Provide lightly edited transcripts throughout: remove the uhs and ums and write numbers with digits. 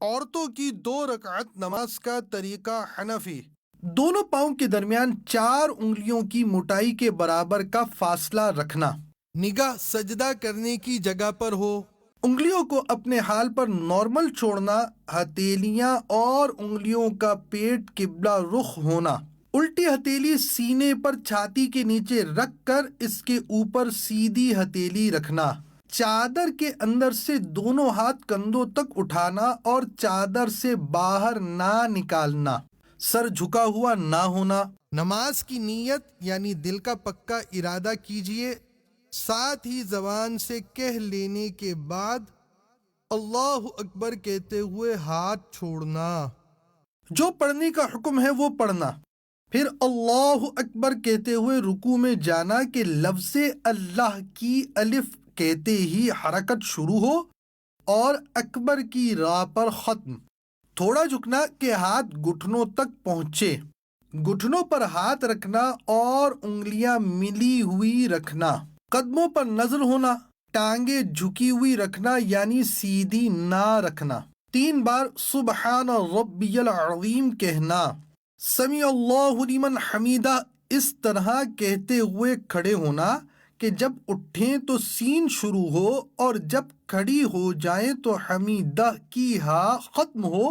عورتوں کی 2 رکعت نماز کا طریقہ حنفی۔ دونوں پاؤں کے درمیان 4 انگلیوں کی موٹائی کے برابر کا فاصلہ رکھنا۔ نگاہ سجدہ کرنے کی جگہ پر ہو۔ انگلیوں کو اپنے حال پر نارمل چھوڑنا، ہتھیلیاں اور انگلیوں کا پیٹ قبلہ رخ ہونا۔ الٹی ہتھیلی سینے پر چھاتی کے نیچے رکھ کر اس کے اوپر سیدھی ہتھیلی رکھنا۔ چادر کے اندر سے دونوں ہاتھ کندھوں تک اٹھانا اور چادر سے باہر نہ نکالنا۔ سر جھکا ہوا نہ ہونا۔ نماز کی نیت یعنی دل کا پکا ارادہ کیجئے، ساتھ ہی زبان سے کہہ لینے کے بعد اللہ اکبر کہتے ہوئے ہاتھ چھوڑنا۔ جو پڑھنے کا حکم ہے وہ پڑھنا، پھر اللہ اکبر کہتے ہوئے رکوع میں جانا کہ لفظ اللہ کی الف کہتے ہی حرکت شروع ہو اور اکبر کی راہ پر ختم۔ تھوڑا جھکنا کہ ہاتھ گھٹنوں تک پہنچے، گھٹنوں پر ہاتھ رکھنا اور انگلیاں ملی ہوئی رکھنا۔ قدموں پر نظر ہونا، ٹانگیں جھکی ہوئی رکھنا یعنی سیدھی نہ رکھنا۔ 3 بار سبحان ربی العظیم کہنا۔ سمیع اللہ لمن حمیدہ اس طرح کہتے ہوئے کھڑے ہونا کہ جب اٹھیں تو سین شروع ہو اور جب کھڑی ہو جائیں تو حمیدہ کی ہاء ختم ہو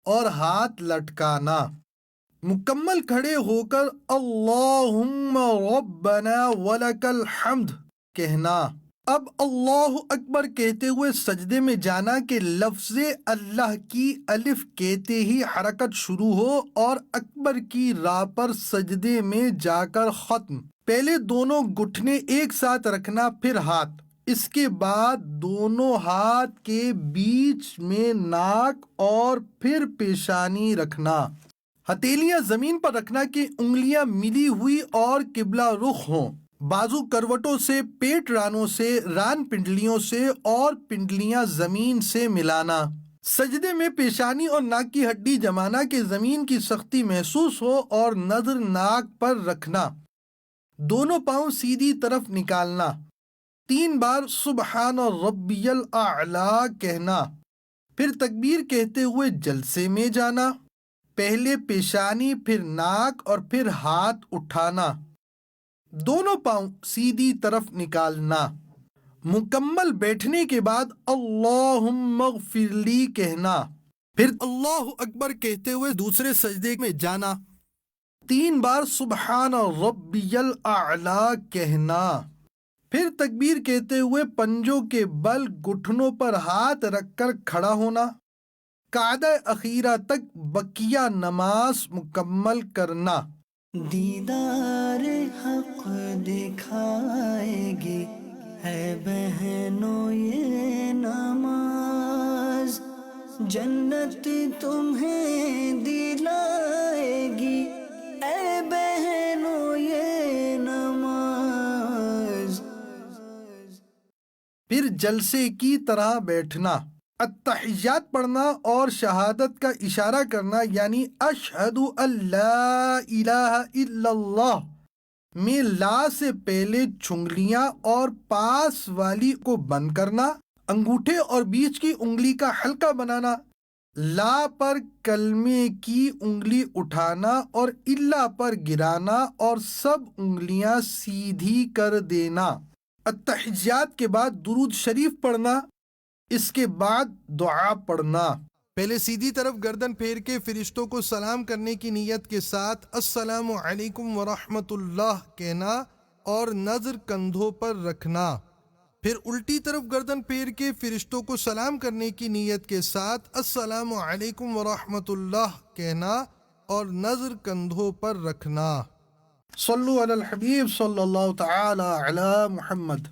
اور ہاتھ لٹکانا۔ مکمل کھڑے ہو کر اللہم ربنا ولک الحمد کہنا۔ اب اللہ اکبر کہتے ہوئے سجدے میں جانا کہ لفظ اللہ کی الف کہتے ہی حرکت شروع ہو اور اکبر کی راہ پر سجدے میں جا کر ختم۔ پہلے دونوں گھٹنے ایک ساتھ رکھنا، پھر ہاتھ، اس کے بعد دونوں ہاتھ کے بیچ میں ناک اور پھر پیشانی رکھنا۔ ہتھیلیاں زمین پر رکھنا کہ انگلیاں ملی ہوئی اور قبلہ رخ ہوں۔ بازو کروٹوں سے، پیٹ رانوں سے، ران پنڈلیوں سے اور پنڈلیاں زمین سے ملانا۔ سجدے میں پیشانی اور ناک کی ہڈی جمانا کہ زمین کی سختی محسوس ہو اور نظر ناک پر رکھنا۔ دونوں پاؤں سیدھی طرف نکالنا۔ 3 بار سبحان ربی الاعلی کہنا، پھر تکبیر کہتے ہوئے جلسے میں جانا۔ پہلے پیشانی، پھر ناک اور پھر ہاتھ اٹھانا۔ دونوں پاؤں سیدھی طرف نکالنا۔ مکمل بیٹھنے کے بعد اللہم اغفر لی کہنا، پھر اللہ اکبر کہتے ہوئے دوسرے سجدے میں جانا۔ 3 بار سبحان ربی الاعلی کہنا، پھر تکبیر کہتے ہوئے پنجوں کے بل گھٹنوں پر ہاتھ رکھ کر کھڑا ہونا۔ قعدہ اخیرہ تک بقیہ نماز مکمل کرنا۔ دیدار حق دکھائے گی ہے بہنوں یہ نماز، جنت تمہیں دلائے گی اے بہنوں یہ نماز۔ پھر جلسے کی طرح بیٹھنا، التحیات پڑھنا اور شہادت کا اشارہ کرنا یعنی اشہد ان لا الہ الا اللہ میں لا سے پہلے چھنگلیاں اور پاس والی کو بند کرنا، انگوٹھے اور بیچ کی انگلی کا حلقہ بنانا، لا پر کلمے کی انگلی اٹھانا اور الا پر گرانا اور سب انگلیاں سیدھی کر دینا۔ التحیات کے بعد درود شریف پڑھنا، اس کے بعد دعا پڑھنا۔ پہلے سیدھی طرف گردن پھیر کے فرشتوں کو سلام کرنے کی نیت کے ساتھ السلام علیکم ورحمۃ اللہ کہنا اور نظر کندھوں پر رکھنا۔ پھر الٹی طرف گردن پھیر کے فرشتوں کو سلام کرنے کی نیت کے ساتھ السلام علیکم ورحمۃ اللہ کہنا اور نظر کندھوں پر رکھنا۔ صلو علی الحبیب صلی اللہ تعالی علی محمد۔